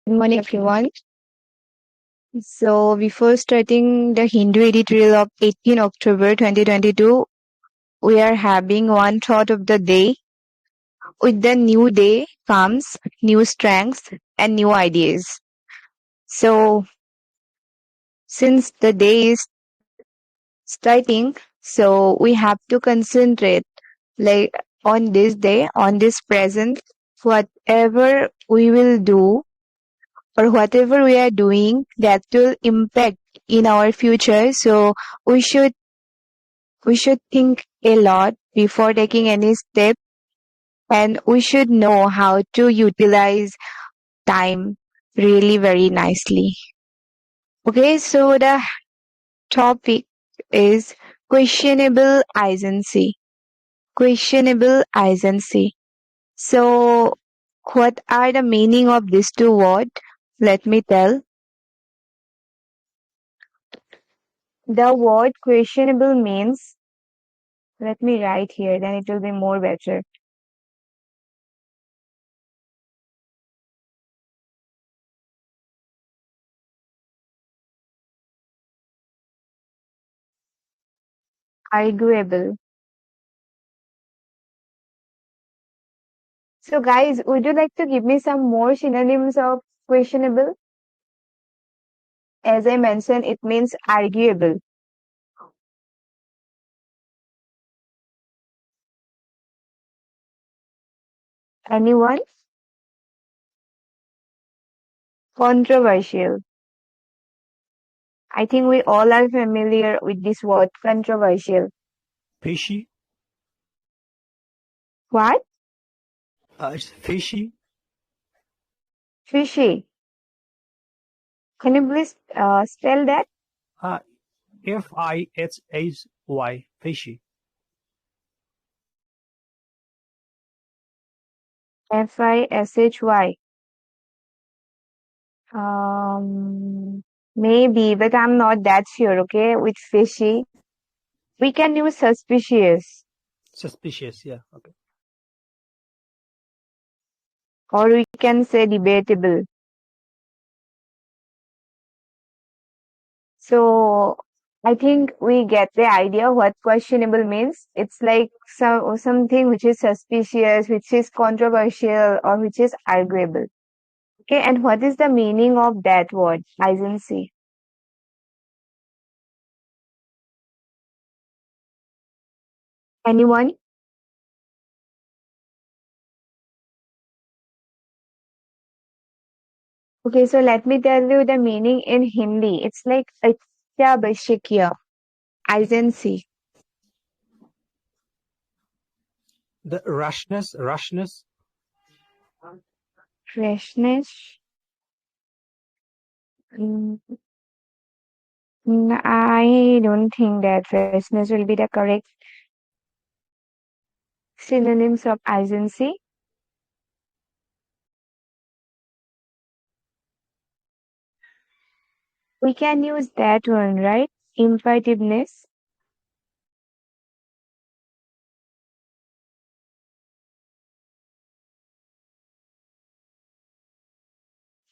Good morning, everyone. So, before starting the Hindu editorial of 18 October 2022, we are having one thought of the day. With the new day comes new strengths and new ideas. So, since the day is starting, so we have to concentrate like on this day, on this present, whatever we will do or whatever we are doing that will impact in our future. So we should we should think a lot before taking any step, and we should know how to utilize time really very nicely. Okay, so the topic is questionable agency. Questionable agency. So what are the meaning of these two words? Let me tell. The word questionable means, let me write here, then it will be more better. Arguable. So guys, would you like to give me some more synonyms of questionable? As I mentioned, it means arguable. Anyone? Controversial. I think we all are familiar with this word, controversial. Fishy. What? It's fishy. Fishy. Can you please spell that? Fishy. Fishy. Fishy. Maybe, but I'm not that sure, okay? With fishy. We can use suspicious, Suspicious. Yeah. Okay. or we can say debatable. So I think we get the idea what questionable means. It's like something which is suspicious, which is controversial, or which is arguable. Okay, and what is the meaning of that word, agency? Anyone? Okay, so let me tell you the meaning in Hindi. It's like Atyaavashakya, agency. The rashness. Freshness. Mm, I don't think that freshness will be the correct synonyms of agency. We can use that one, right? Imperativeness.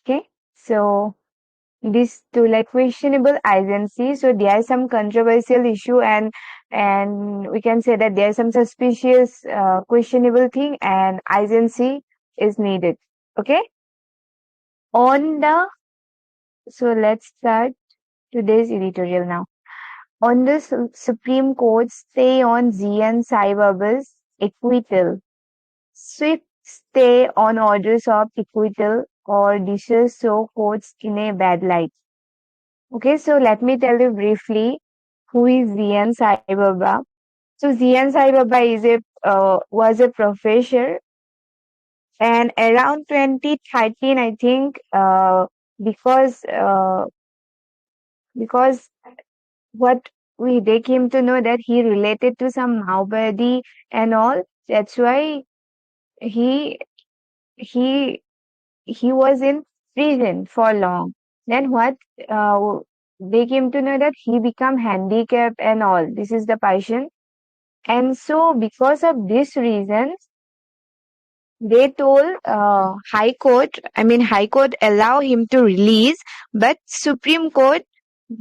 Okay. So this to like questionable agency. So there is some controversial issue, and we can say that there is some suspicious questionable thing, and agency is needed. Okay. On the So let's start today's editorial now. On the Supreme Court stay on Z.N. Sai Baba's acquittal. Swift stay on orders of acquittal or dishes so courts in a bad light. Okay, so let me tell you briefly who is Z.N. Sai Baba. So Z.N. Sai Baba was a professor, and around 2013, I think, because because what they came to know that he related to some Mahabharati and all. That's why he he he was in prison for long. Then what uh, they came to know that he become handicapped and all. This is the passion. And so because of this reason, They told High Court allow him to release, but Supreme Court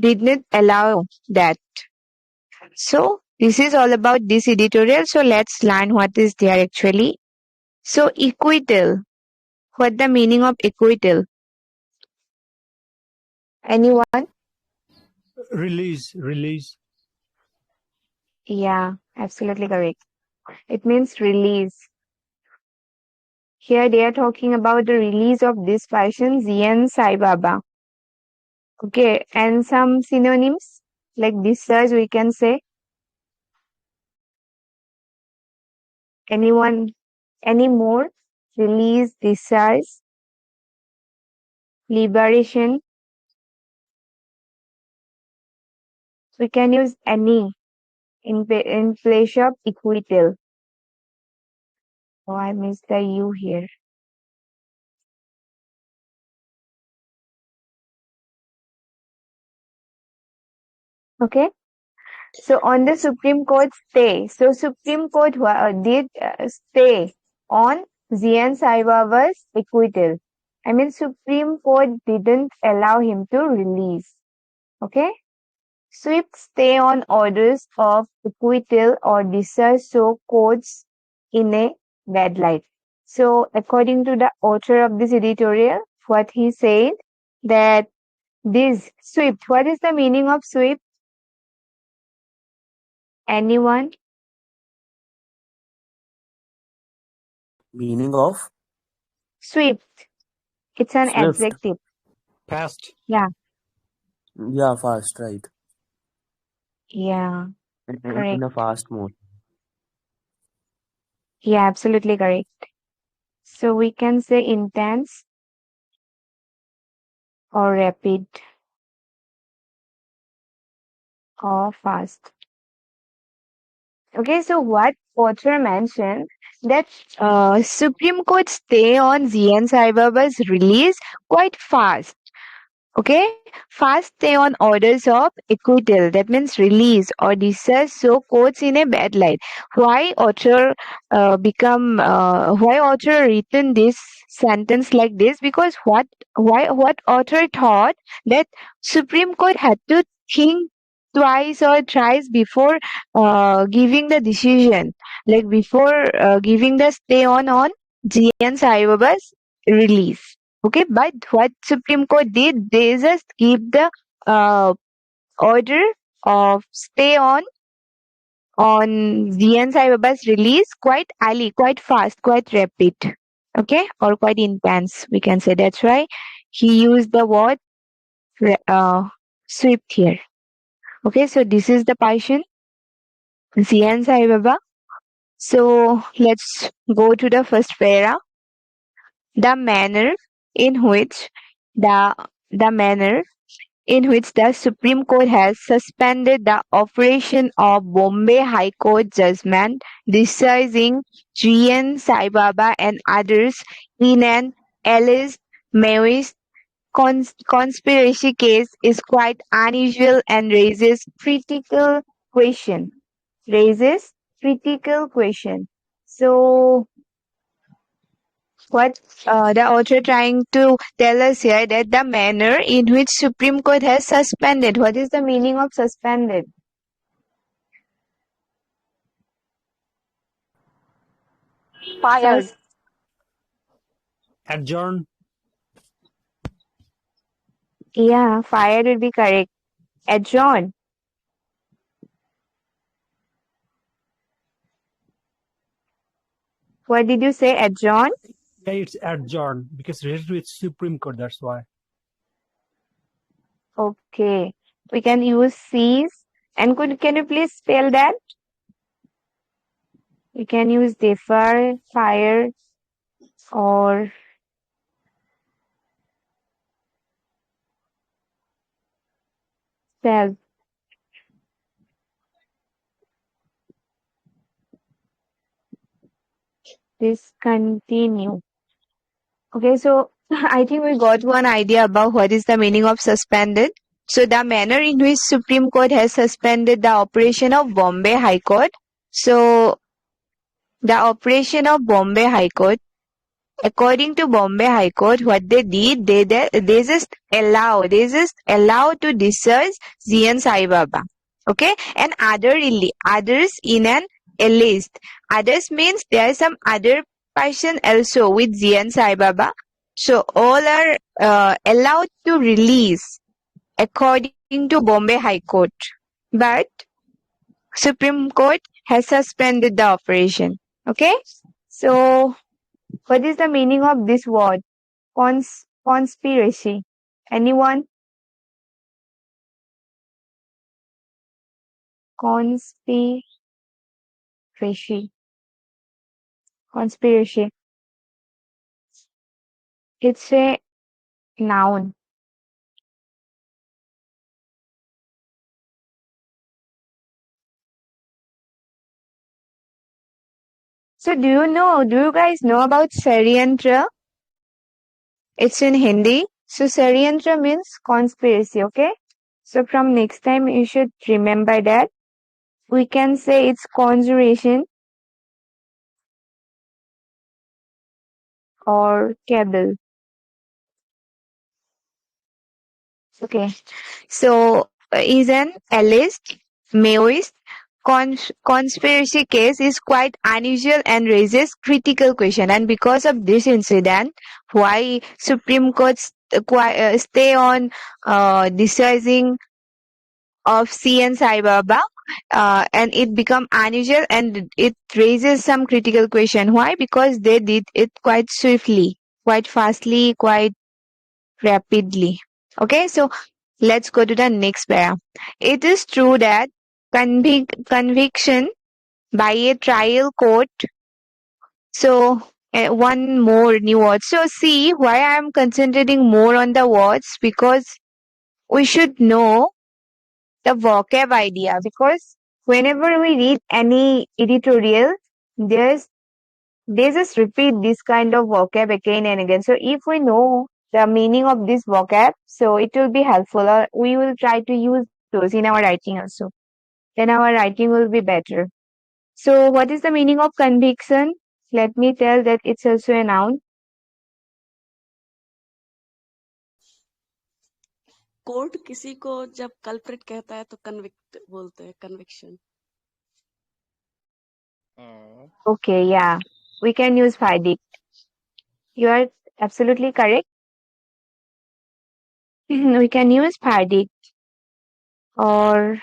did not allow that. So this is all about this editorial. So let's learn what is there actually. So acquittal. What the meaning of acquittal? Anyone? Release. Yeah, absolutely correct. It means release. Here they are talking about the release of this person, Zian Sai Baba. Okay, and some synonyms like discharge we can say. Anyone, any more? Release, discharge, liberation. We can use any in place of acquittal. Oh, I missed the U here. Okay. So on the Supreme Court stay. So Supreme Court did stay on Zian Saibaba's acquittal. Supreme Court didn't allow him to release. Okay. Swift stay on orders of acquittal or discharge so courts in a bad light. So according to the author of this editorial, what he said that this swift, what is the meaning of swift? Anyone? Meaning of Swift. It's an swift. adjective. Past. Yeah. Yeah, fast, right. Yeah. In Correct. a fast mode. Yeah, absolutely correct. So we can say intense or rapid or fast. Okay, so what author mentioned that Supreme Court stay on Zian Saibaba's release quite fast. Okay, fast stay on orders of acquittal, that means release or discharge so courts in a bad light. Why author why author written this sentence like this? Because what author thought that Supreme Court had to think twice or thrice before giving the decision, like before giving the stay on GN Sai Baba's release. Okay, but what Supreme Court did, they just give the uh, order of stay on GN Sai Baba's release quite early, quite fast, quite rapid. Okay, or quite intense, we can say. That's why he used the word swift here. Okay, so this is the patient, GN Sai Baba. So let's go to the first para. The manner in which the the manner in which the Supreme Court has suspended the operation of Bombay High Court judgment discharging G.N. Sai Baba and others in an alleged Maoist conspiracy case is quite unusual and question. Raises critical question. So what the author trying to tell us here that the manner in which Supreme Court has suspended. What is the meaning of suspended? Fired. Adjourn. Yeah, fired would be correct. Adjourn. What did you say? Adjourn? Yeah, it's adjourn because related with Supreme Court. That's why. Okay. We can use cease. And can you please spell that? We can use defer, fire, or self. Discontinue. Okay, so I think we got one idea about what is the meaning of suspended. So the manner in which Supreme Court has suspended the operation of Bombay High Court. So the operation of Bombay High Court. according to Bombay High Court, what they did, they just allow to discharge Zian Sai Baba. Okay, and others in an list. Others means there are some other person also with Zian Sai Baba. So all are allowed to release according to Bombay High Court. But Supreme Court has suspended the operation. Okay, so what is the meaning of this word? Conspiracy. Anyone? Conspiracy. Conspiracy. It's a noun. So do you guys know about Sariyantra? It's in Hindi. So Sariyantra means conspiracy, okay? So from next time you should remember that. We can say it's conjuration or cabal. Okay. So is an alleged Maoist conspiracy case is quite unusual and raises critical question. And because of this incident, why Supreme Court stay on deciding of CN Sai Baba, and it become unusual and it raises some critical question. Why? Because they did it quite swiftly, quite fastly, quite rapidly. Okay, so let's go to the next para. It is true that conviction by a trial court. So one more new word. So see why I am concentrating more on the words, because we should know the vocab idea, because whenever we read any editorial, there's they just repeat this kind of vocab again and again. So if we know the meaning of this vocab, so it will be helpful, or we will try to use those in our writing also. Then our writing will be better. So what is the meaning of conviction? Let me tell that it's also a noun. Court किसी को जब culprit कहता है तो convict बोलते हैं, conviction. Okay, yeah. We can use verdict. You are absolutely correct. We can use verdict, or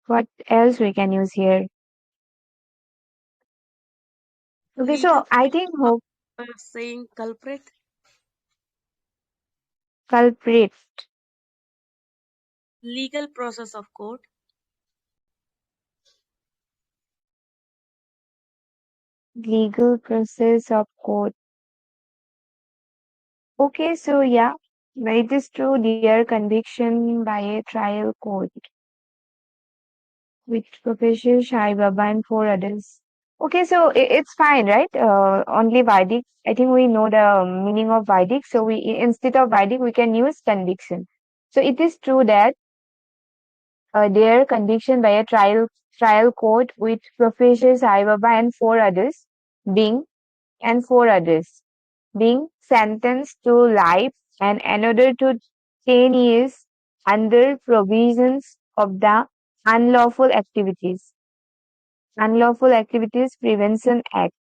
what else we can use here? Okay, so I think saying culprit. culprit. Legal process of court. Legal process of court. Okay, so yeah, it is true, dear conviction by a trial court with Professor Shai Baba and four others. Okay, so it's fine, right? Only verdict. I think we know the meaning of verdict. So we instead of verdict, we can use conviction. So it is true that their conviction by a trial court with Professor Sai Baba and four others being being sentenced to life and another to 10 years under provisions of the Unlawful Activities Prevention Act.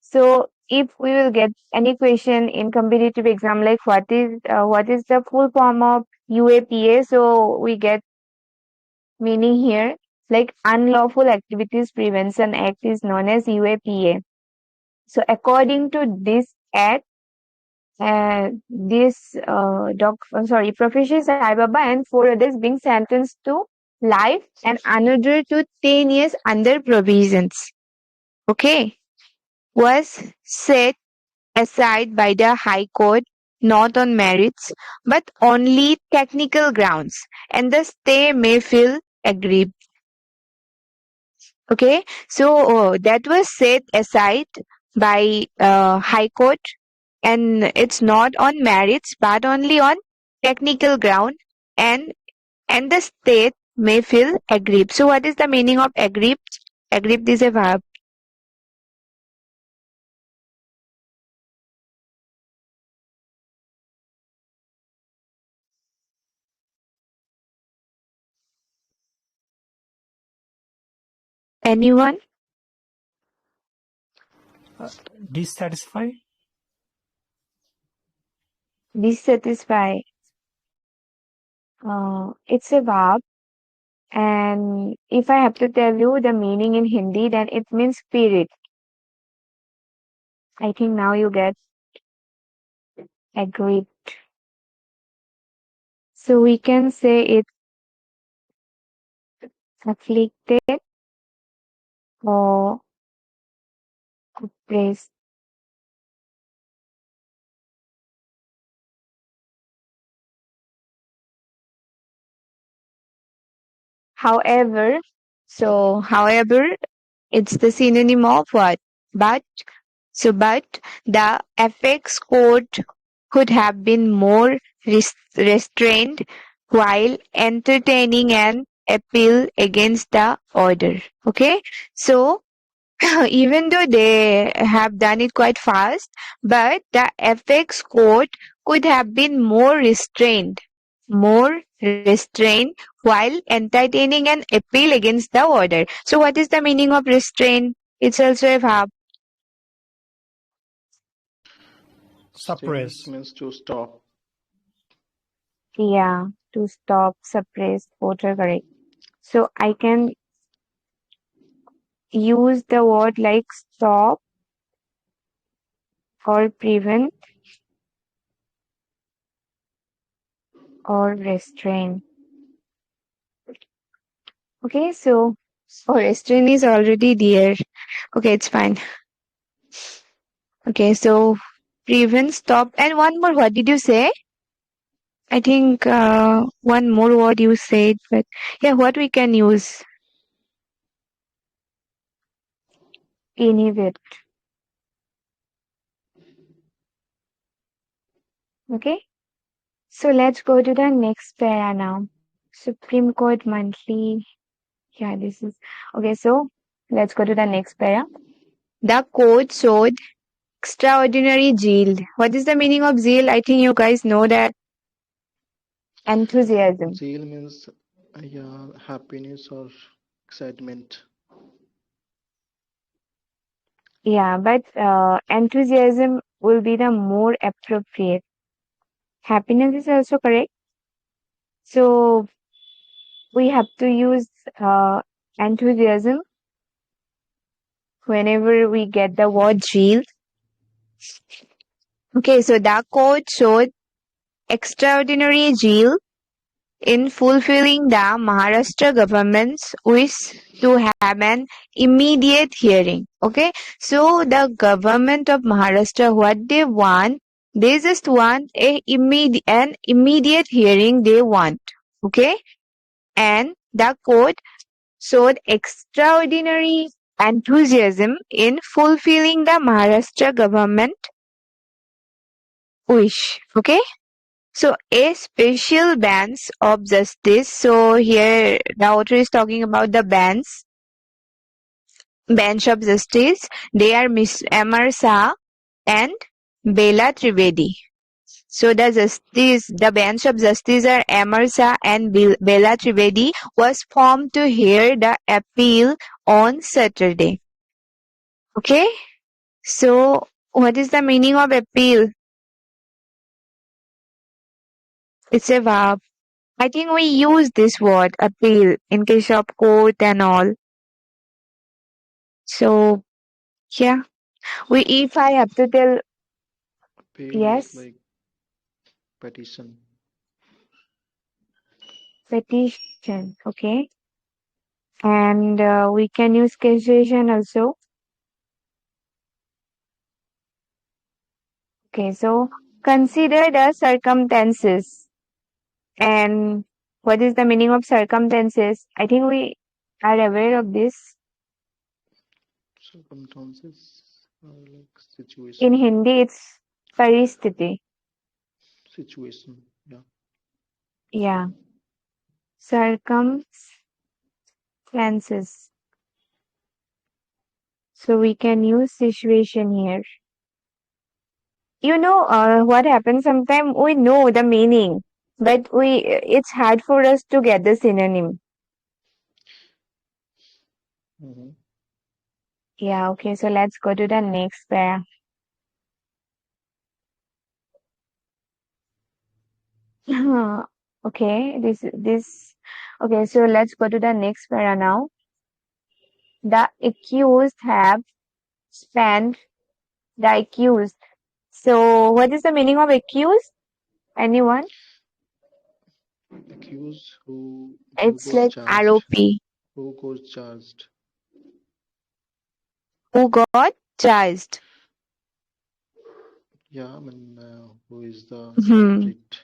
So if we will get any question in competitive exam like what is the full form of UAPA, so we get meaning here, like Unlawful Activities Prevention Act is known as UAPA. So according to this act, Professor Sai Baba and four others being sentenced to life and another to 10 years under provisions. Okay, was set aside by the High Court not on merits but only technical grounds, and the stay may feel aggrieved. Okay, so that was set aside by High Court, and it's not on merits but only on technical ground, and the state may feel aggrieved. So what is the meaning of aggrieved? Aggrieved is a verb. Anyone? Dissatisfy. Dissatisfy. It's a verb. And if I have to tell you the meaning in Hindi, then it means spirit. I think now you get agreed. So we can say it's afflicted or oppressed. However, however, it's the synonym of what? But. But the FX court could have been more restrained while entertaining an appeal against the order. Okay, so even though they have done it quite fast, but the FX court could have been more restrained while entertaining an appeal against the order. So what is the meaning of restraint? It's also a verb. Suppress. Means to stop. Yeah, to stop, suppress, both are correct. So I can use the word like stop or prevent or restrain. Okay, so restrain is already there. Okay, it's fine. Okay, so prevent, stop, and one more. What did you say? I think one more word you said, but yeah, what we can use? Inhibit. Okay, so let's go to the next para now. Supreme Court monthly. Yeah, this is okay. So let's go to the next para. The court showed extraordinary zeal. What is the meaning of zeal? I think you guys know that. Enthusiasm. Zeal means happiness or excitement. Yeah, but enthusiasm will be the more appropriate. Happiness is also correct. So we have to use enthusiasm whenever we get the word zeal. Okay, so the court showed extraordinary zeal in fulfilling the Maharashtra government's wish to have an immediate hearing. Okay, so the government of Maharashtra, what they want, they just want an immediate hearing they want. Okay, and the court showed extraordinary enthusiasm in fulfilling the Maharashtra government wish. Okay. So a special bench of justice. So here the author is talking about the bench of justice. They are Miss Amar Shah and Bela Trivedi. So the bench of justice are Amar Shah and Bela Trivedi was formed to hear the appeal on Saturday. Okay. So what is the meaning of appeal? It's a verb. I think we use this word appeal in case of court and all. So yeah, if I have to tell, Appeal yes, is like petition. petition, okay, and we can use causation also. Okay, so consider the circumstances. And what is the meaning of circumstances? I think we are aware of this. Circumstances are like In situation. Hindi, it's paristhiti. Situation. Yeah. Yeah, circumstances. So we can use situation here. You know what happens sometimes we know the meaning, but it's hard for us to get the synonym. Mm-hmm. Yeah, okay, so let's go to the next para. Okay, okay, so let's go to the next para now. The accused have spent the accused. So what is the meaning of accused? Anyone? Accused who It's goes like charged. ROP. Who goes charged? Who got charged? Yeah, I mean, who is the Hmm. culprit?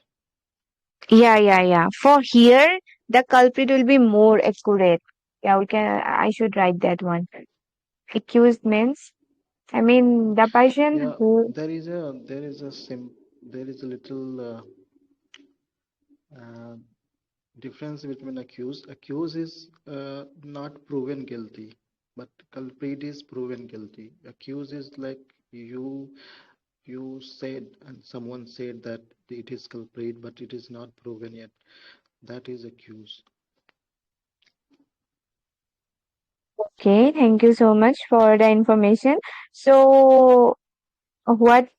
Yeah. For here, the culprit will be more accurate. Yeah, I should write that one. Accused means, I mean, the person Yeah, who, there is a little uh, difference between accused. Accused is not proven guilty, but culprit is proven guilty. Accused is like you said and someone said that it is culprit, but it is not proven yet. That is accused. okay, thank you so much for the information. So, what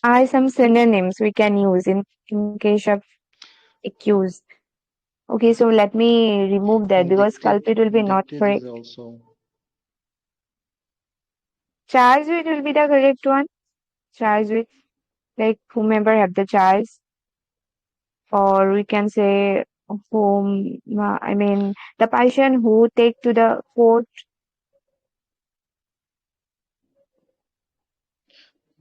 are some synonyms we can use in case of accused? Okay, so let me remove that because Indicted, culprit will be not indicted is correct. also. Charge with will be the correct one. Charge with, like whomever have the charge, or we can say whom, I mean, the person who take to the court.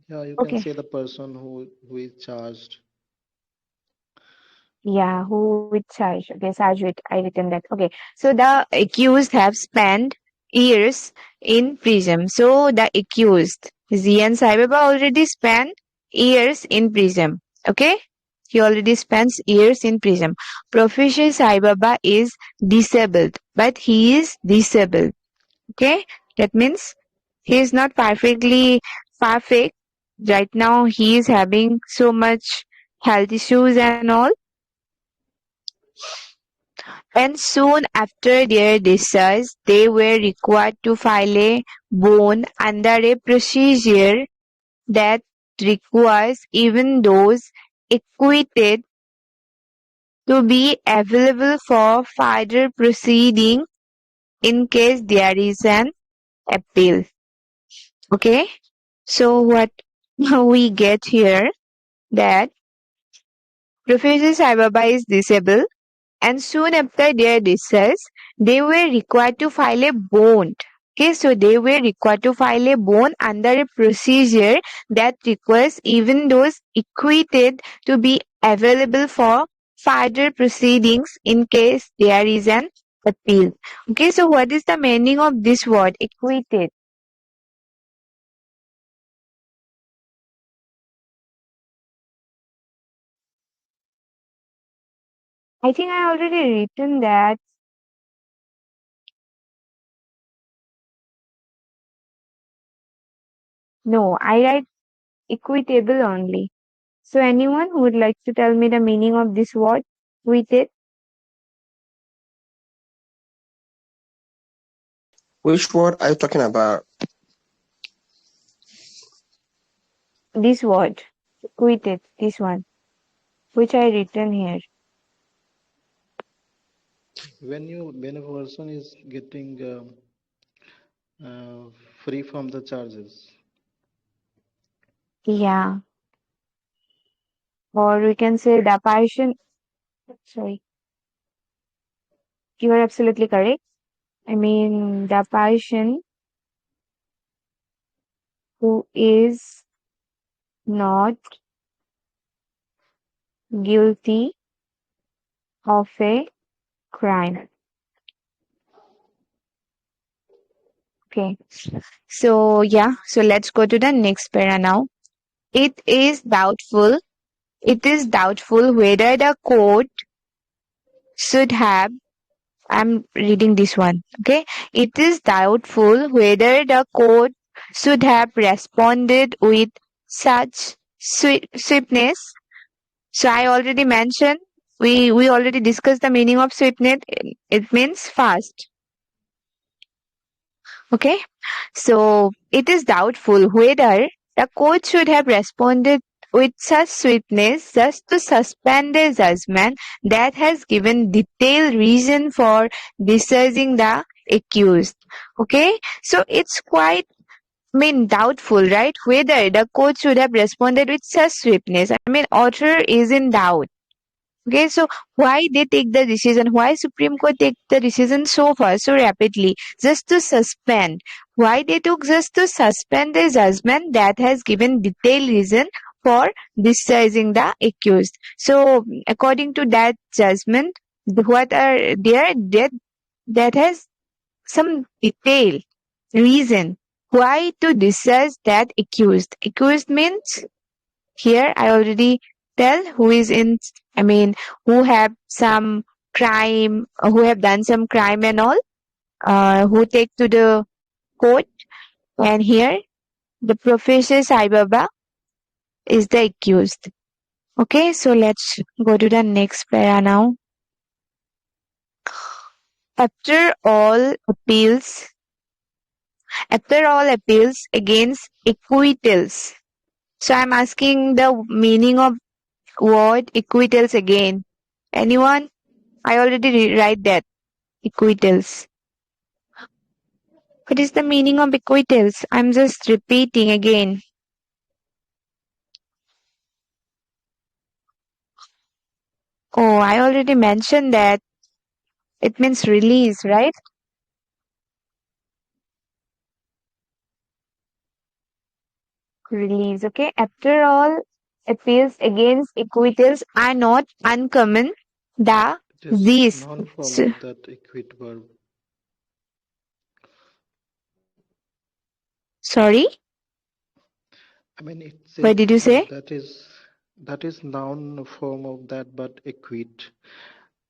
Yeah, you can Okay, say the person who is charged. yeah, who with charge? Okay, charge with. I written that. Okay, so the accused have spent years in prison. So the accused, Zian Saibaba already spent years in prison. Okay, he already spends years in prison. Professor Sai Baba is disabled, but he is disabled. Okay, that means he is not perfectly perfect. Right now, he is having so much health issues and all. And soon after their discharge, they were required to file a bond under a procedure that requires even those acquitted to be available for further proceeding in case there is an appeal. Okay, so what we get here that Professor Sai Baba is disabled, and soon after their discharge, they were required to file a bond. Okay, so they were required to file a bond under a procedure that requires even those acquitted to be available for further proceedings in case there is an appeal. Okay, so what is the meaning of this word, acquitted? I think I already written that. No, I write equitable only. So anyone who would like to tell me the meaning of this word, equated? Which word are you talking about? This word, equated, this one, which I written here. When a person is getting uh, free from the charges. Yeah. Or we can say the person, sorry, you are absolutely correct. I mean, the person who is not guilty of a crime. Okay. So, yeah. So let's go to the next para now. It is doubtful. It is doubtful whether the court should have. I'm reading this one. Okay. It is doubtful whether the court should have responded with such swiftness. So I already mentioned, we already discussed the meaning of swiftness. It means fast. Okay, so it is doubtful whether the court should have responded with such sweetness just to suspend a judgment that has given detailed reason for discharging the accused. Okay, so it's quite doubtful, right? Whether the court should have responded with such swiftness. Author is in doubt. Okay, so why they take the decision? Why Supreme Court take the decision so fast, so rapidly, just to suspend? Why they took just to suspend the judgment that has given detailed reason for discharging the accused? So, according to that judgment, what are there that has some detail reason why to discharge that accused. Accused means here I already tell who is in, who have some crime, who have done some crime and all, who take to the court. And here the Professor Sai Baba is the accused. Okay, so let's go to the next para now. After all appeals against acquittals. So I'm asking the meaning of word acquittals again. Anyone? I already write that. Acquittals. What is the meaning of acquittals? I'm just repeating again. Oh, I already mentioned that. It means release, right? Release, okay? After all, appeals against acquittals are not uncommon. The It is these. noun form So, of that acquit verb. sorry? It's What did you say? that is noun form of that, but acquit.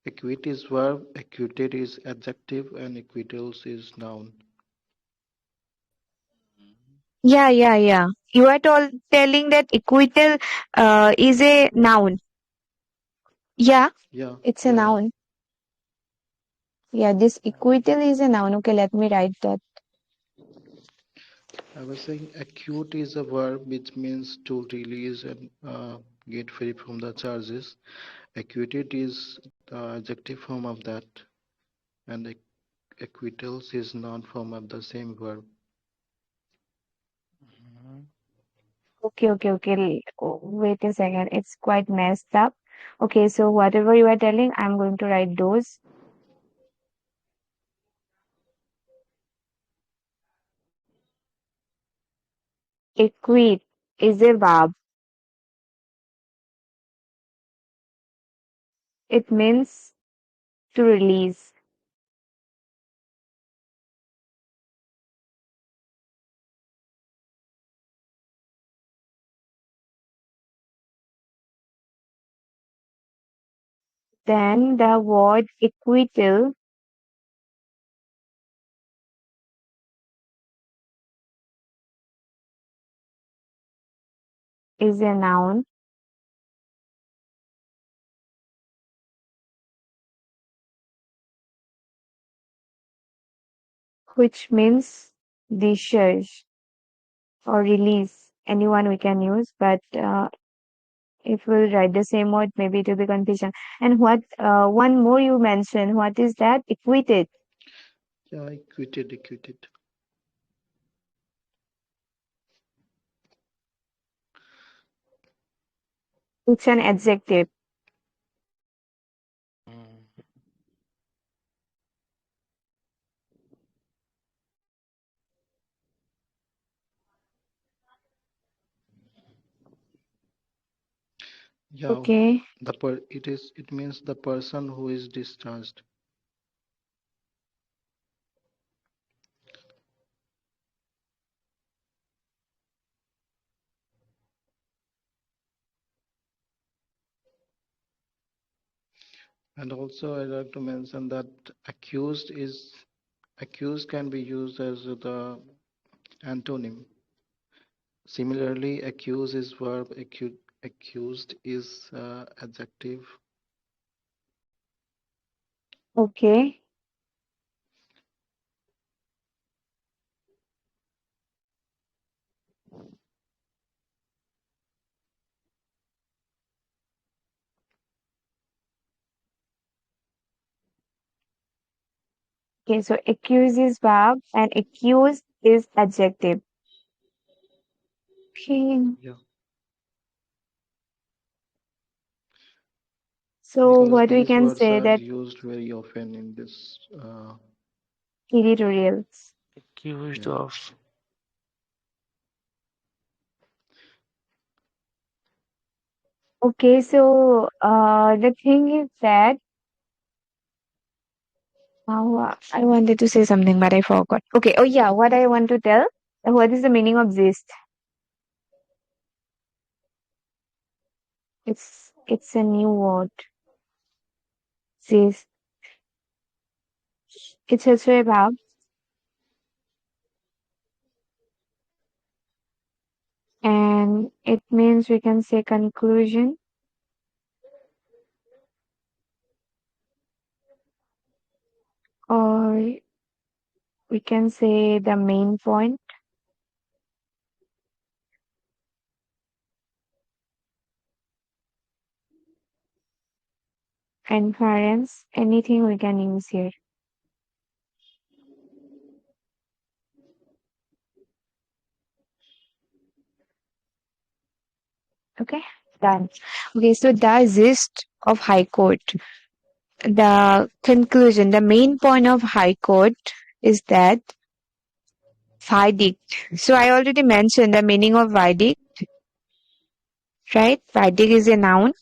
Acquit is verb, acquitted is adjective, and acquittals is noun. Yeah. You are telling that acquittal is a noun. Yeah, Yeah, it's a yeah. noun. Yeah, this acquittal is a noun. Okay, let me write that. I was saying acquit is a verb which means to release and get free from the charges. Acquitted is the adjective form of that, and acquittals is noun form of the same verb. Okay. Wait a second. It's quite messed up. Okay, so whatever you are telling, I'm going to write those. Acquit is a verb. It means to release. Then the word acquittal is a noun which means discharge or release. Anyone we can use, but if we'll write the same word, maybe it will be confusion. And what one more you mentioned, what is that? Acquitted. Yeah, acquitted. It's an adjective. Yeah, Okay. it means the person who is discharged. And also I'd like to mention that accused can be used as the antonym. Similarly, accuse is verb, accused is adjective. Okay. Okay, so accuse is verb and accused is adjective. Okay. Yeah. So Because what we these can words say are that used very often in this. editorials. Accused Yeah. of. Okay, so the thing is that I wanted to say something but I forgot. Okay, oh yeah, what I want to tell. What is the meaning of zest? It's a new word. Zest. It's also a verb and it means we can say conclusion or we can say the main point, inference, anything we can use here. Okay, done. Okay, so the gist of High Court, the conclusion, the main point of High Court is that verdict. So I already mentioned the meaning of verdict, right? Verdict is a noun.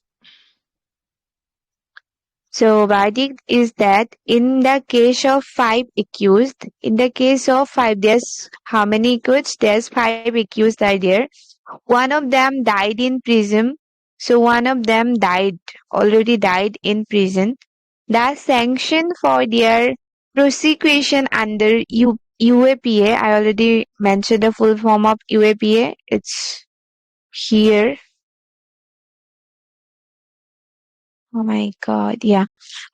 So verdict is that in the case of 5 accused, in the case of 5, there's how many accused? There's 5 accused are there. One of them died in prison. So one of them already died in prison. The sanction for their prosecution under UAPA, I already mentioned the full form of UAPA. It's here. Oh my God, yeah.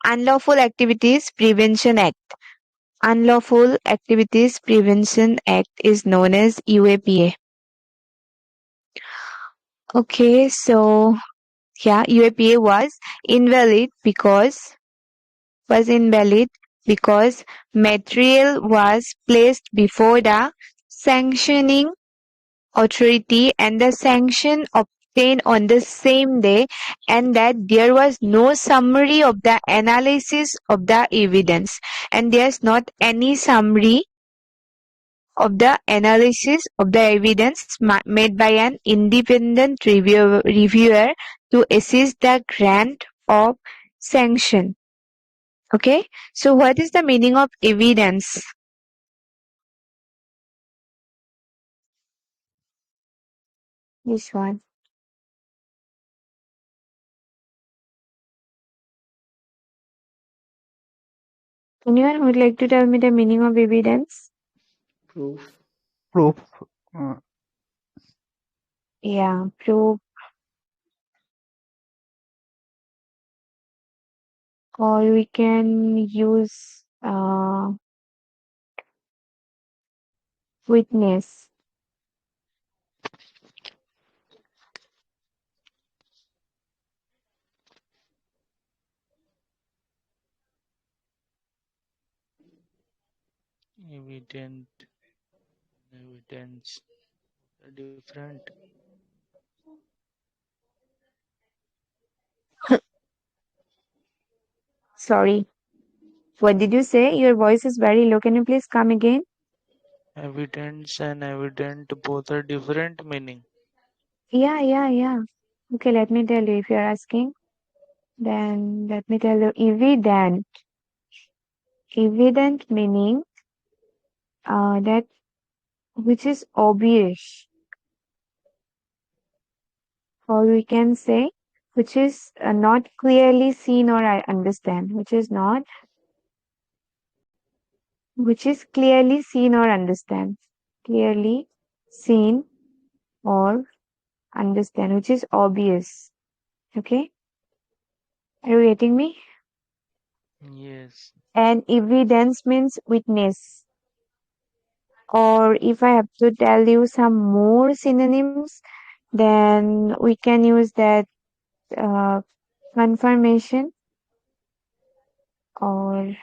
Unlawful Activities Prevention Act. Unlawful Activities Prevention Act is known as UAPA. Okay, so yeah, UAPA invalid because material was placed before the sanctioning authority and the sanction obtained on the same day, and that there was no summary of the analysis of the evidence, and there's not any summary of the analysis of the evidence made by an independent reviewer to assist the grant of sanction. Okay, so what is the meaning of evidence? This one. Anyone would like to tell me the meaning of evidence? Proof. Proof. Uh, Yeah, proof, or we can use witness. Evident. Evidence. Different. Sorry, what did you say? Your voice is very low. Can you please come again? Evidence and evident both are different meaning. Yeah. Okay, let me tell you if you're asking. Then let me tell you evident. Evident meaning that which is obvious, or we can say which is not clearly seen or I understand, which is clearly seen or understand, clearly seen or understand, which is obvious. Okay, are you getting me? Yes. And evidence means witness. Or if I have to tell you some more synonyms, then we can use that uh, confirmation or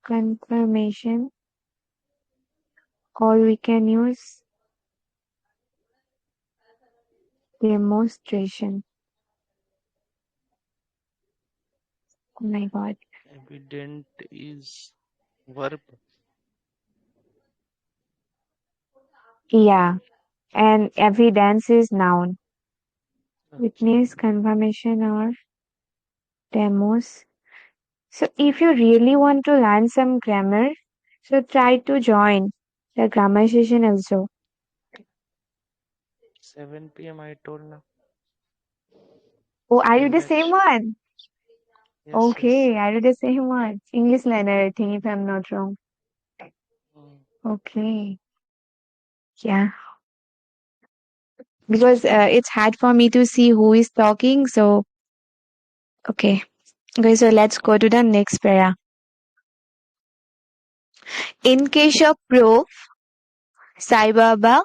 confirmation, or we can use demonstration. Oh my god. Evident is verb. Yeah. And evidence is noun. Acha. Witness, confirmation, or demos. So if you really want to learn some grammar, so try to join the grammar session also. 7 p.m. I told na. Oh, are you Same the same batch. one? Yes, yes. Okay, are you the same one? English learner, I think, if I'm not wrong. Mm. Okay. Yeah. Because it's hard for me to see who is talking. So, okay. Okay, so let's go to the next para. In case of proof, Sai Baba,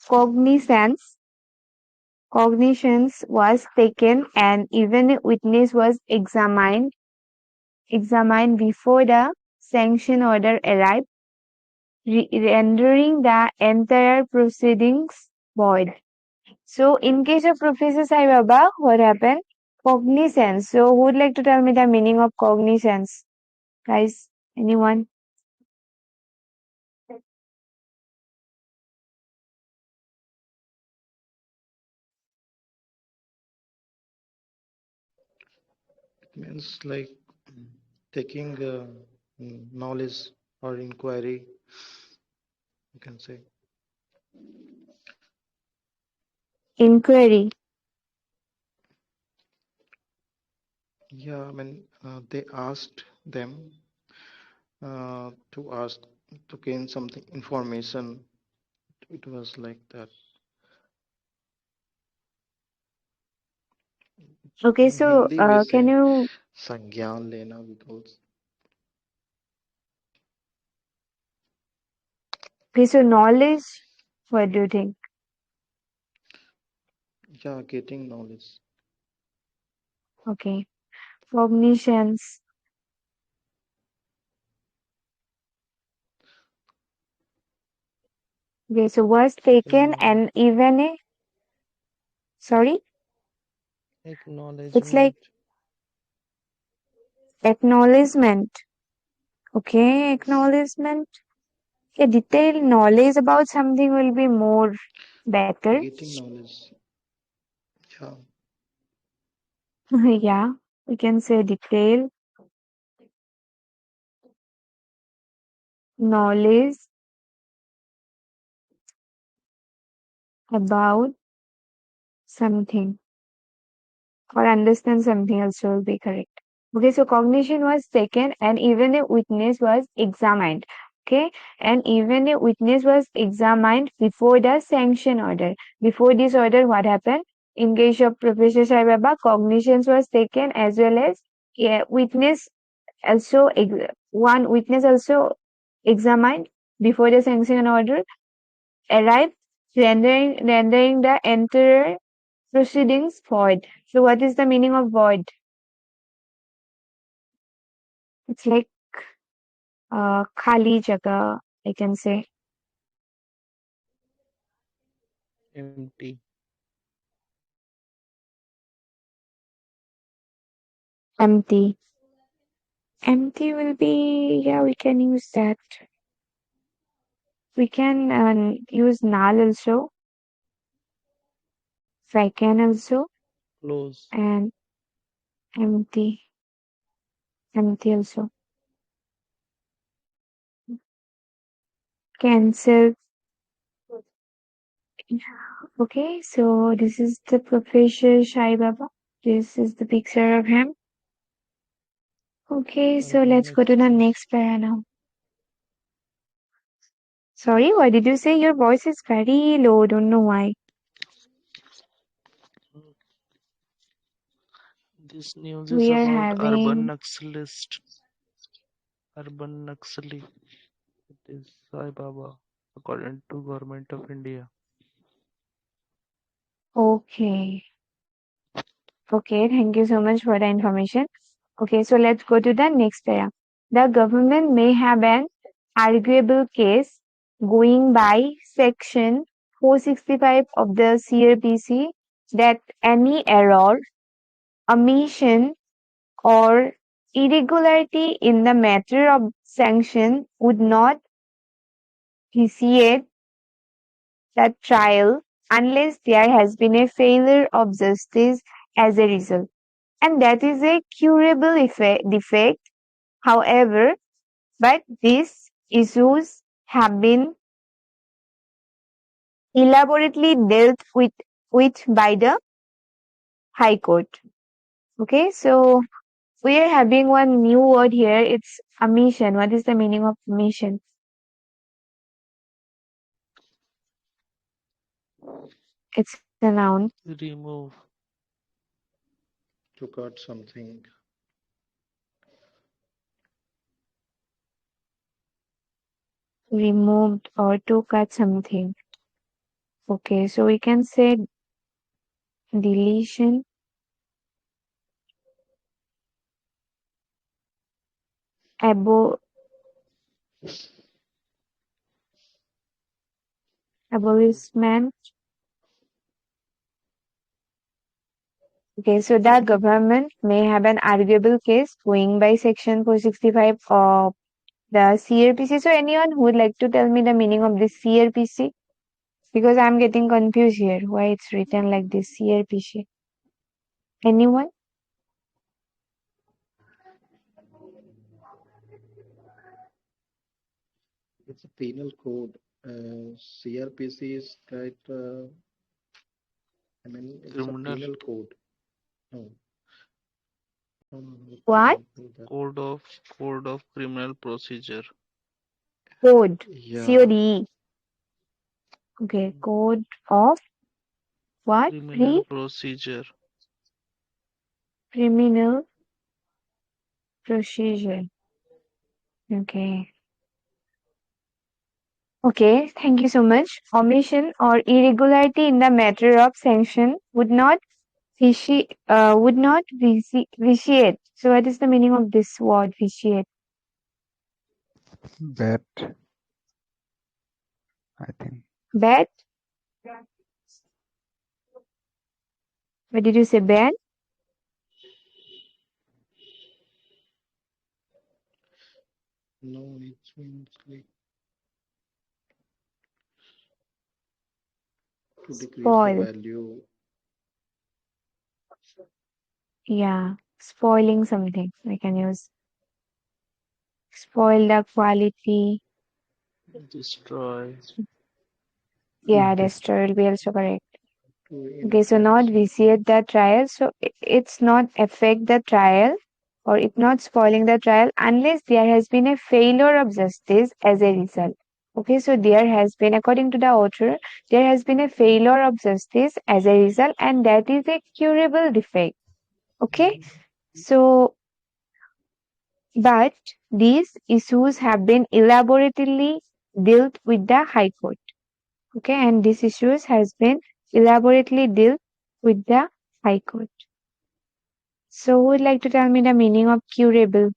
cognizance was taken and even a witness was examined before the sanction order arrived, rendering the entire proceedings void. So, in case of Professor Sai Baba, what happened? Cognizance. So, who would like to tell me the meaning of cognizance? Guys, anyone? It means like taking knowledge or inquiry, you can say. Inquiry. Yeah, I mean, they asked them to ask to gain something information. It was like that. Okay, In so Hindi, we can say you, संज्ञान लेना, we calls. okay, so knowledge, what do you think? Yeah, getting knowledge. Okay, cognitions. Okay, so was taken Acknowl- and even a, sorry, it's like Acknowledgement. acknowledgement. Okay, acknowledgement. A detailed knowledge about something will be more better. Getting knowledge. Yeah, Yeah, we can say detailed knowledge about something or understand something also will be correct. Okay, so cognition was taken and even a witness was examined. Okay, and even a witness was examined before the sanction order. Before this order, what happened? In case of Professor Sai Baba, cognitions was taken as well as a witness also one witness also examined before the sanction order arrived, rendering the entire proceedings void. So, what is the meaning of void? It's like khali jagah, I can say. Empty. Empty. Empty will be, yeah, we can use that. We can use null also, vacant also, Close. and empty. Empty also. Cancel. Okay, so this is the Professor Sai Baba. This is the picture of him. Okay, so let's Urban go to the exist. next para now. Sorry, what did you say? Your voice is very low. Don't know why. This news is We are about urban having. naxalist. Urban Naxali. It is Sai Baba, according to Government of India. Okay. Okay, thank you so much for the information. Okay, so let's go to the next para. The government may have an arguable case going by Section 465 of the CRPC that any error, omission, or irregularity in the matter of sanction would not vitiate the trial unless there has been a failure of justice as a result. And that is a curable defect, however, but these issues have been elaborately dealt with by the High Court. Okay, so we are having one new word here. It's omission. What is the meaning of omission? It's a noun. Remove. To cut something. Removed or to cut something. Okay, so we can say deletion, abolishment. Okay, so the government may have an arguable case going by Section 465 of the CRPC. So anyone who would like to tell me the meaning of this CRPC? Because I'm getting confused here. Why it's written like this CRPC? Anyone? It's a penal code. CRPC is quite, it's Criminal. a penal code. No. What? Code of criminal procedure. Code. Yeah. CODE. Okay, code of what? Criminal procedure. Criminal procedure. Okay. Okay, thank you so much. Omission or irregularity in the matter of sanction would not vitiate. So, what is the meaning of this word vitiate? Bad, I think. Bad? What did you say? Bad? No, it means like to decrease the Spoil. value. Yeah, spoiling something. We can use spoil the quality. Destroy. Yeah, destroy will be also correct. To Okay, so not vitiate the trial. So it's not affect the trial or it's not spoiling the trial unless there has been a failure of justice as a result. Okay, so there has been, according to the author, there has been a failure of justice as a result, and that is a curable defect. Okay, so but these issues have been elaborately dealt with the High Court. Okay, and these issues has been elaborately dealt with the High Court. So, who would like to tell me the meaning of curable?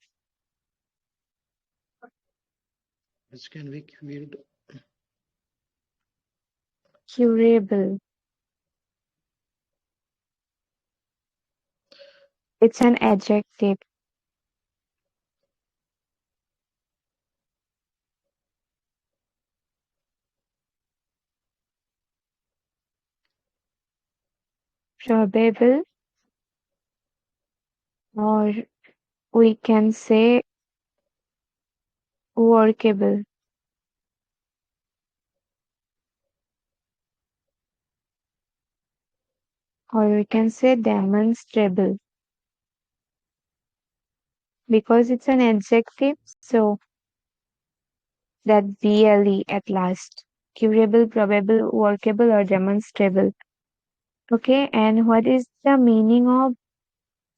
which can be cured. Curable. It's an adjective. Probable, or we can say workable. Or we can say demonstrable. Because it's an adjective, so that BLE at last. Curable, probable, workable, or demonstrable. Okay, and what is the meaning of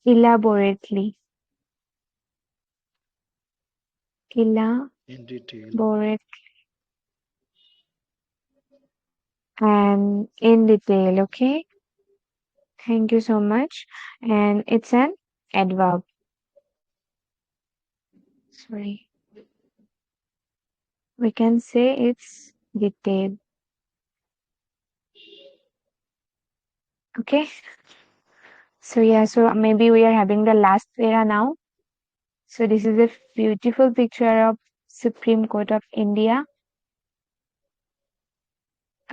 elaborately? In detail. Elaborate and in detail. Okay, thank you so much. And it's an adverb. sorry, we can say it's detailed. Okay. So yeah, so maybe we are having the last para now. So this is a beautiful picture of Supreme Court of India.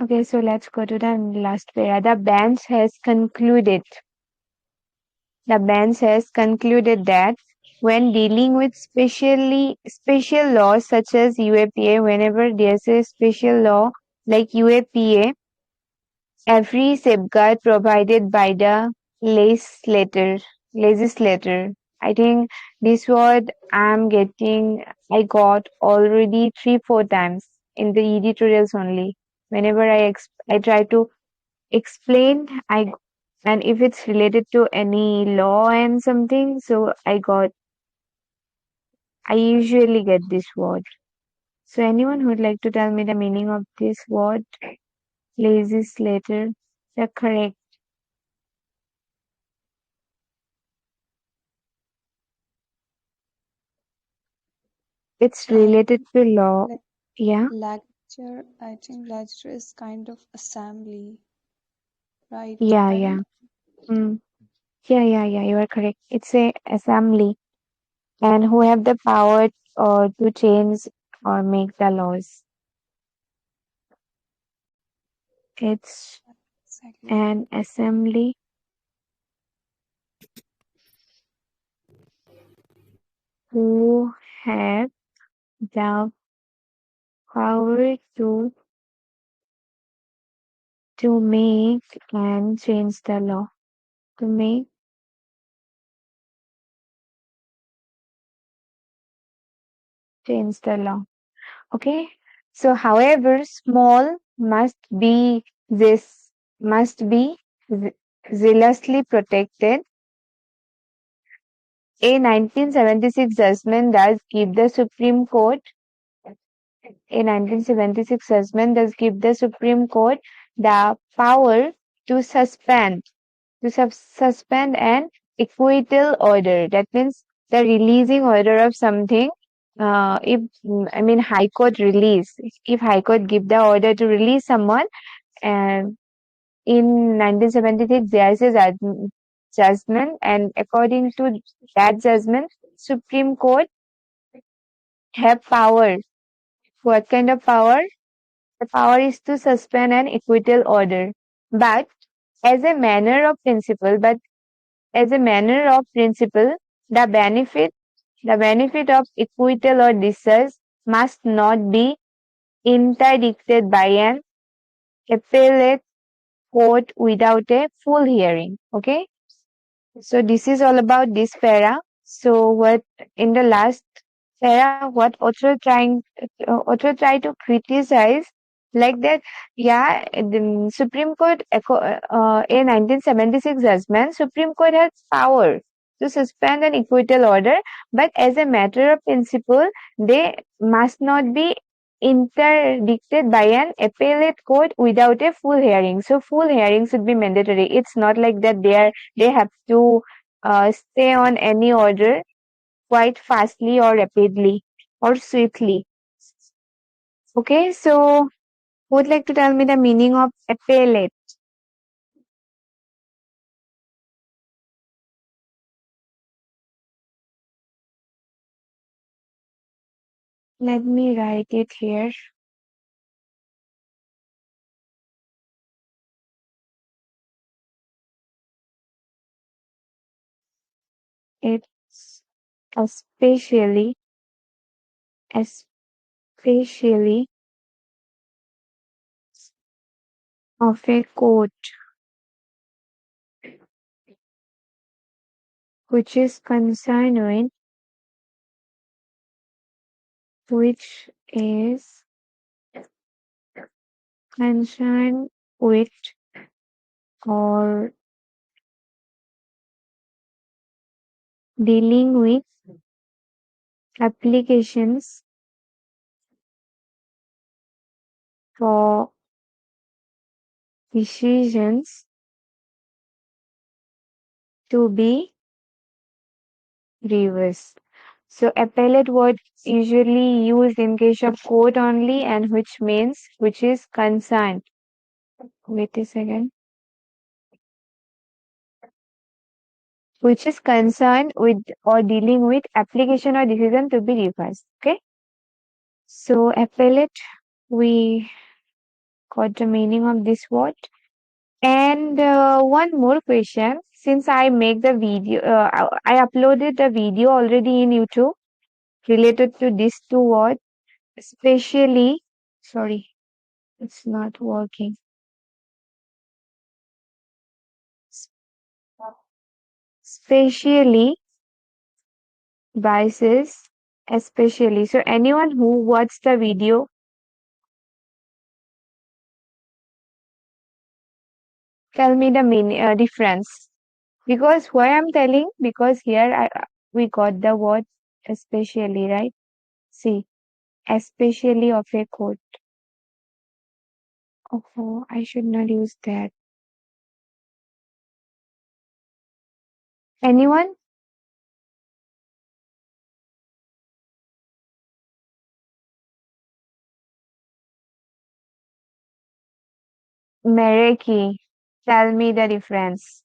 Okay, so let's go to the last para. The bench has concluded. The bench has concluded that when dealing with special laws such as UAPA, whenever there's a special law like UAPA, every safeguard provided by the legislator. I think this word I got already 3-4 times in the editorials only. Whenever I try to explain, and if it's related to any law and something, so I usually get this word. So anyone who would like to tell me the meaning of this word, legislator, the correct. It's I related to law. like Yeah, lecture. I think lecture is kind of assembly, right? yeah, I yeah. don't. Mm. Yeah, you are correct. It's a assembly and who have the power to change or make the laws. It's Exactly. an assembly who have the power to make and change the law. To make, change the law. Okay. So, however small this must be zealously protected. A 1976 judgment does give the Supreme Court A 1976 judgment does give the Supreme Court the power to suspend an acquittal order. That means the releasing order of something. If I mean High Court release, if High Court give the order to release someone, and in 1976 there is a judgment, and according to that judgment, Supreme Court have power. What kind of power? The power is to suspend an acquittal order. But as a manner of principle, the benefit of acquittal or discharge must not be interdicted by an appellate court without a full hearing. Okay? So this is all about this para. So what in the last para, what author try to criticize like that, yeah, the Supreme Court in 1976 judgment, Supreme Court has power to suspend an acquittal order, but as a matter of principle, they must not be interdicted by an appellate court without a full hearing. So full hearing should be mandatory. It's not like that they have to stay on any order quite fastly or rapidly or swiftly. Okay, so who would like to tell me the meaning of appellate? Let me write it here. It's especially, especially of a court which is which is concerned with or dealing with applications for decisions to be reversed. So appellate word usually used in case of court only and which is concerned. Wait a second. Which is concerned with or dealing with application or decision to be reversed. Okay. So appellate, we got the meaning of this word. And one more question. Since I make the video, I uploaded the video already in YouTube related to these two words, especially. Sorry, it's not working. Spatially biases, especially. So anyone who watched the video, tell me the difference. Because why I'm telling, because here we got the word especially, right? See, especially of a court. Oh, I should not use that. Anyone? Mereki, tell me the difference.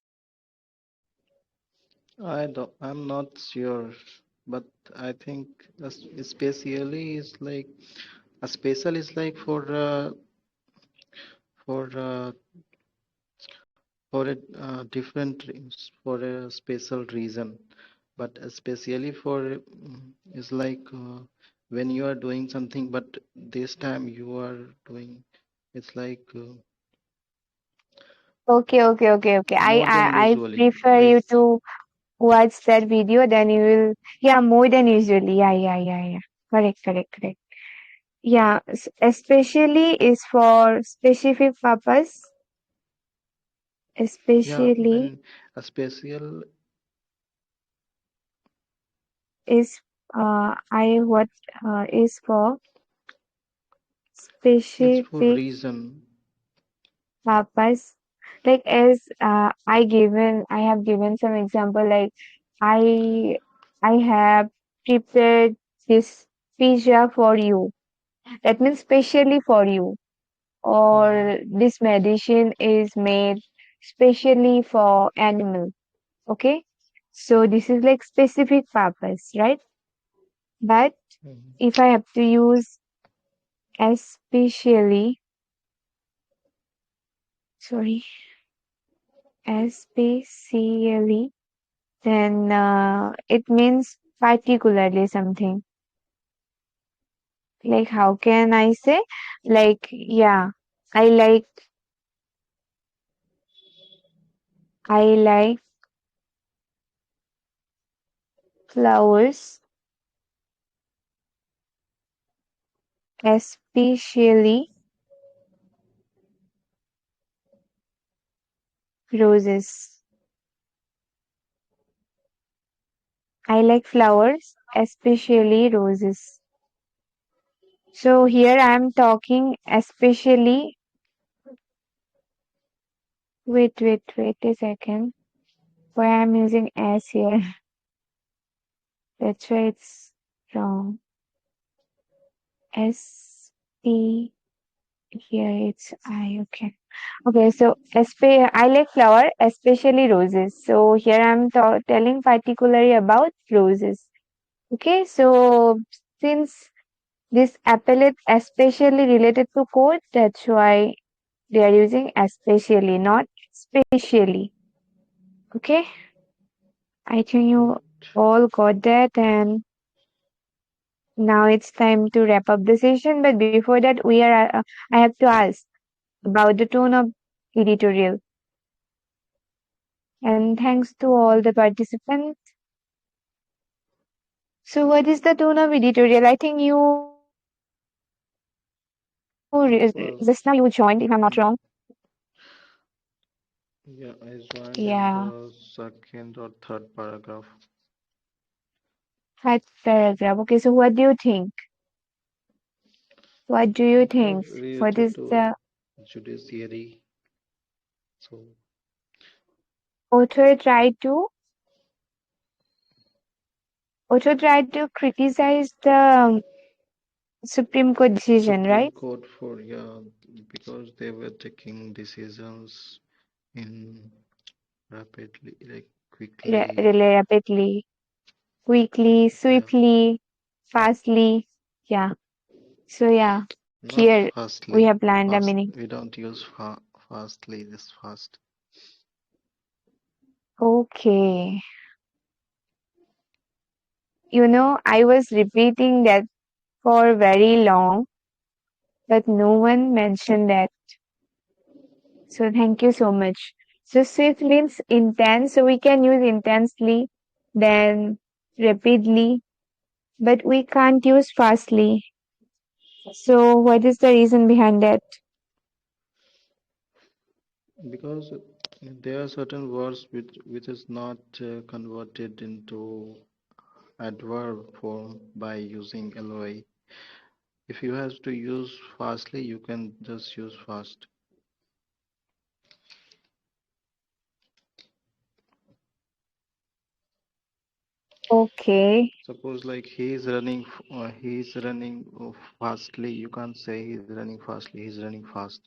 I'm not sure, but I think especially is like a special is like for for a for a special reason, but especially for is like when you are doing something, but this time you are doing it's like Okay. more than I usually. prefer you to watch that video, then you will, yeah, more than usually. Yeah. Correct. Yeah, especially is for specific purpose. Yeah, Especially and a special is I what is for is for specific reason. purpose. Like as I have given some example like I I have prepared this pizza for you. That means specially for you. Hmm. Or this medicine is made specially for animal. Okay. So this is like specific purpose, right? But Hmm. if I have to use especially, sorry, especially, then it means particularly something. Like how can I say? Like yeah, I like I like flowers, especially roses. I like flowers, especially roses. So here I am talking especially. Wait a second. Why I'm using S here? That's why it's wrong. S P here it's I. Okay. So I like flower, especially roses. So here I'm telling particularly about roses. Okay. So since this appellate especially related to court, that's why they are using especially, not spatially. Okay. I think you Right. all got that, and now it's time to wrap up the session. But before that, I have to ask about the tone of editorial. And thanks to all the participants. So, what is the tone of editorial? I think you It just now was you joined, if I'm not wrong. yeah, I joined in Yeah, the second or third paragraph. that paragraph. Okay, so what do you think? What do you It think? was What related is to the judiciary. So author try to also tried to criticize the Supreme Court decision, Supreme right? Court for, yeah, because they were taking decisions in rapidly, like quickly. Really rapidly, quickly, Yeah, swiftly, fastly. Yeah. So yeah, not here we fastly. have planned a Fast. meaning. We don't use fastly. This fast. Okay. You know, I was repeating that for very long, but no one mentioned that. So thank you so much. So swift means intense, so we can use intensely, then rapidly, but we can't use fastly. So what is the reason behind that? Because there are certain words which is not converted into adverb form by using LOI. If you have to use fastly, you can just use fast. Okay, Suppose like he is running fastly. You can't say he's running fastly. He's running fast.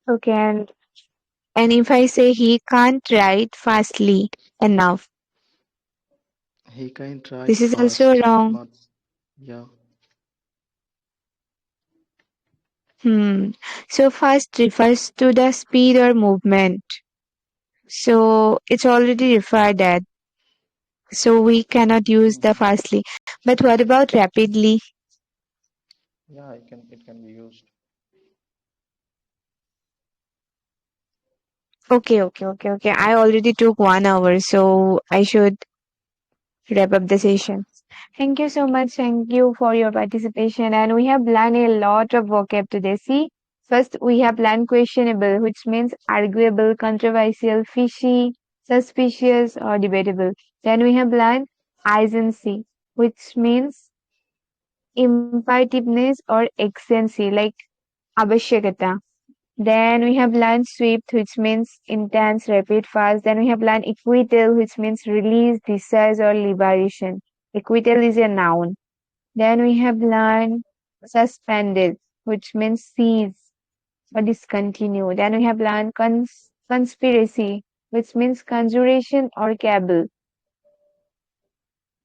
okay, and if I say he can't write fastly enough, He can't write this is also fast. wrong. Not, yeah. Hmm. So fast refers to the speed or movement. So it's already referred that. So we cannot use the Mhm. fastly. But what about rapidly? Yeah, it can be used. Okay. I already took 1 hour, so I should wrap up the session. Thank you so much. Thank you for your participation. And we have learned a lot of vocab today. See, first we have learned questionable, which means arguable, controversial, fishy, suspicious, or debatable. Then we have learned urgency, which means imperativeness or urgency, like abhashakata. Then we have learned swift, which means intense, rapid, fast. Then we have learned equital, which means release, discharge, or liberation. Equital is a noun. Then we have learned suspended, which means cease or discontinue. Then we have learned conspiracy, which means conjuration or cabal.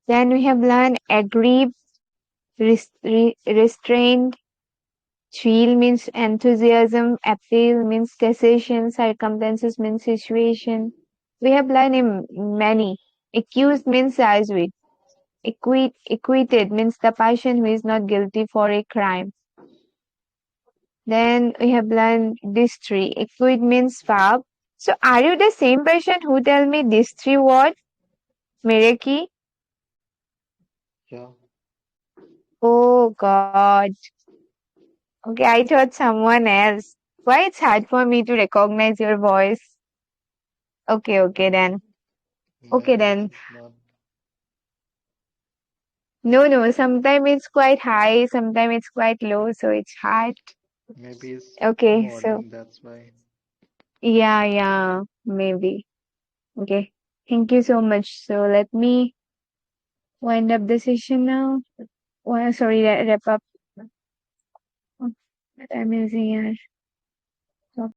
Then we have learned aggrieved, restrained. Thrill means enthusiasm, appeal means cessation, circumstances means situation. We have learned in many. Accused means charged with. Acquitted means the person who is not guilty for a crime. Then we have learned these three. Acquit means fab. So are you the same person who tell me these three words? Mereki? Yeah. Oh God. Okay, I thought someone else. Why it's hard for me to recognize your voice? Okay then. Okay Maybe then. it's not. No. Sometimes it's quite high, sometimes it's quite low, so it's hard. Maybe it's Okay, so morning. That's why. yeah, maybe. Okay. Thank you so much. So let me wind up the session now. Well, sorry, wrap up. Oh, what I'm using here.